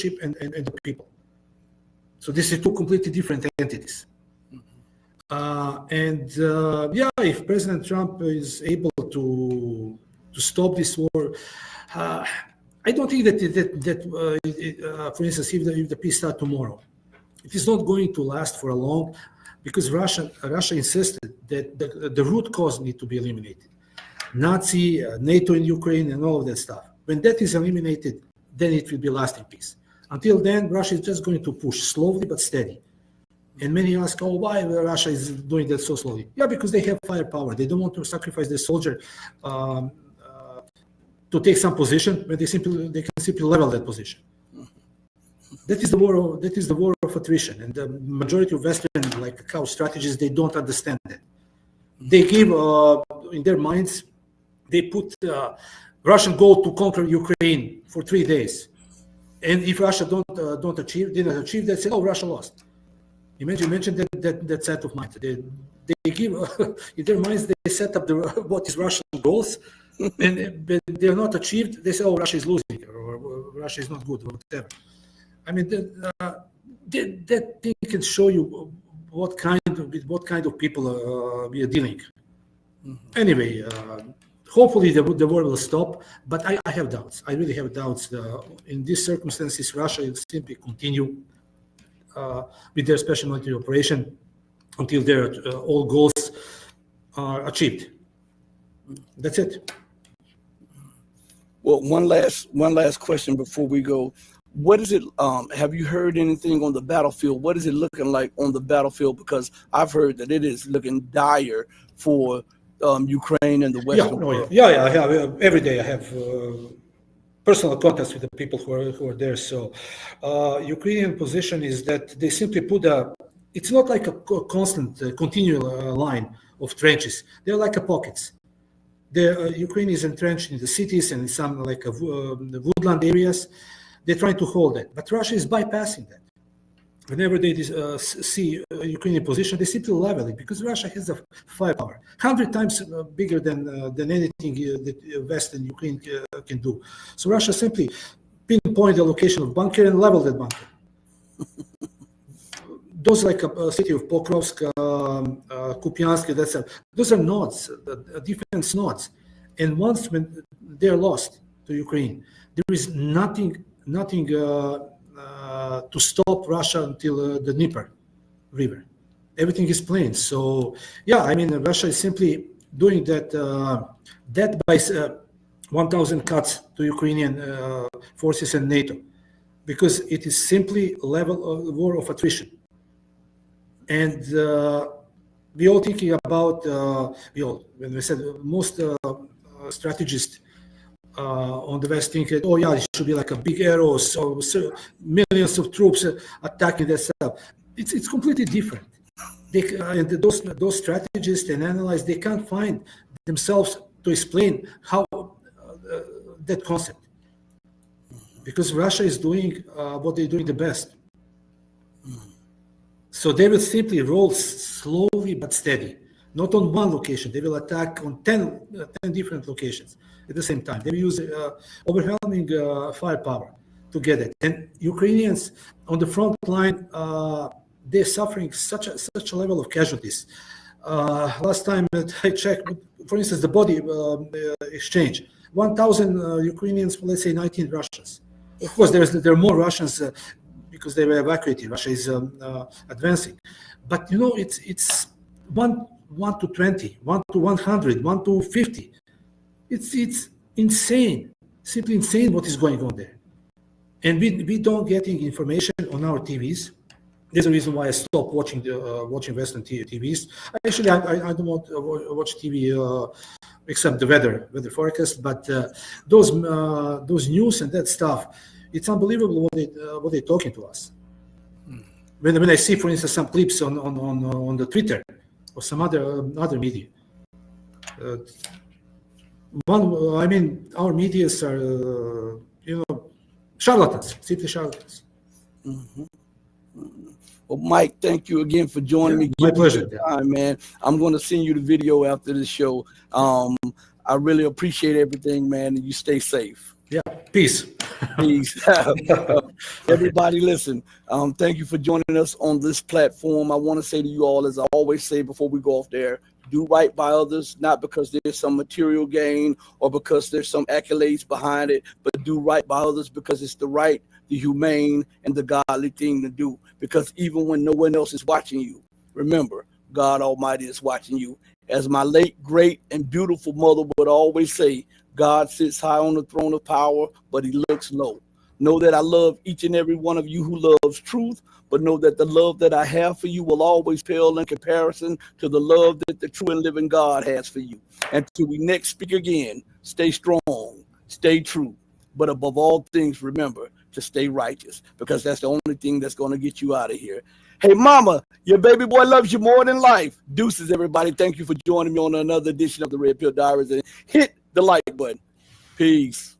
leadership and the people. So this is two completely different entities. If President Trump is able to stop this war, I don't think that for instance, if the peace starts tomorrow, it is not going to last for a long, because Russia insisted that the root cause need to be eliminated. Nazi, NATO in Ukraine, and all of that stuff. When that is eliminated, then it will be lasting peace. Until then, Russia is just going to push slowly but steady. And many ask, oh, why Russia is doing that so slowly? Yeah, because they have firepower. They don't want to sacrifice their soldier to take some position, but they can simply level that position. That is the war of attrition, and the majority of Western cow strategists, they don't understand that. They give in their minds, they put Russian goal to conquer Ukraine for 3 days, and if Russia didn't achieve, they say, oh, Russia lost. Imagine that set of mind. They give in their minds, they set up what is Russian goals, and they're not achieved. They say, oh, Russia is losing, or Russia is not good, or whatever. I mean, that thing can show you what kind of people we are dealing. Anyway, hopefully the war will stop, but I have doubts. I really have doubts. In these circumstances, Russia will simply continue with their special military operation until their all goals are achieved. That's it. Well, one last question before we go. What is it? Have you heard anything on the battlefield? What is it looking like on the battlefield? Because I've heard that it is looking dire for Ukraine and the Western world. Yeah. I have every day. I have personal contacts with the people who are there. So, Ukrainian position is that they simply put it's not like a constant, continual line of trenches. They're like pockets. Ukraine is entrenched in the cities and in some the woodland areas. They're trying to hold it, but Russia is bypassing that. Whenever they see a Ukrainian position, they simply level it, because Russia has a firepower 100 times bigger than anything that Western Ukraine can do. So Russia simply pinpoint the location of bunker and level that bunker. Those like a city of Pokrovsk, Kupiansk, those are nodes, defense nodes. And once when they're lost to Ukraine, there is nothing to stop Russia until the Dnieper River. Everything is plain. So, Russia is simply doing that by 1,000 cuts to Ukrainian forces and NATO, because it is simply a level of war of attrition. And we all thinking about, when we said most strategists on the West think, oh yeah, it should be like a big arrows, so millions of troops attacking that stuff. It's completely different. And those strategists and analysts, they can't find themselves to explain how that concept, because Russia is doing what they're doing the best. So they will simply roll slowly but steady, not on one location. They will attack on 10 different locations at the same time. They will use overwhelming firepower to get it. And Ukrainians on the front line, they're suffering such a level of casualties. Last time I checked, for instance, the body exchange, 1,000 Ukrainians, let's say 19 Russians. Of course, there are more Russians because they were evacuated. Russia is advancing. But, it's 1 to 20, 1 to 100, 1 to 50. It's insane, simply insane what is going on there. And we don't getting information on our TVs. There's a reason why I stopped watching Western TVs. Actually, I don't want to watch TV except the weather forecast. But those news and that stuff, it's unbelievable what they're talking to us. When I see, for instance, some clips on the Twitter or some other media, our medias are charlatans, simply charlatans. Mm-hmm. Well, Mike, thank you again for joining me. My pleasure, time, man. I'm going to send you the video after the show. I really appreciate everything, man, and you stay safe. Yeah, peace. Peace. Everybody, listen. Thank you for joining us on this platform. I want to say to you all, as I always say before we go off there, do right by others, not because there's some material gain or because there's some accolades behind it, but do right by others because it's the right, the humane, and the godly thing to do. Because even when no one else is watching you, remember, God Almighty is watching you. As my late, great, and beautiful mother would always say, God sits high on the throne of power, but he looks low. Know that I love each and every one of you who loves truth, but know that the love that I have for you will always pale in comparison to the love that the true and living God has for you. Until we next speak again, stay strong, stay true, but above all things, remember to stay righteous, because that's the only thing that's going to get you out of here. Hey, mama, your baby boy loves you more than life. Deuces, everybody. Thank you for joining me on another edition of the Red Pill Diaries. And hit the like button. Peace.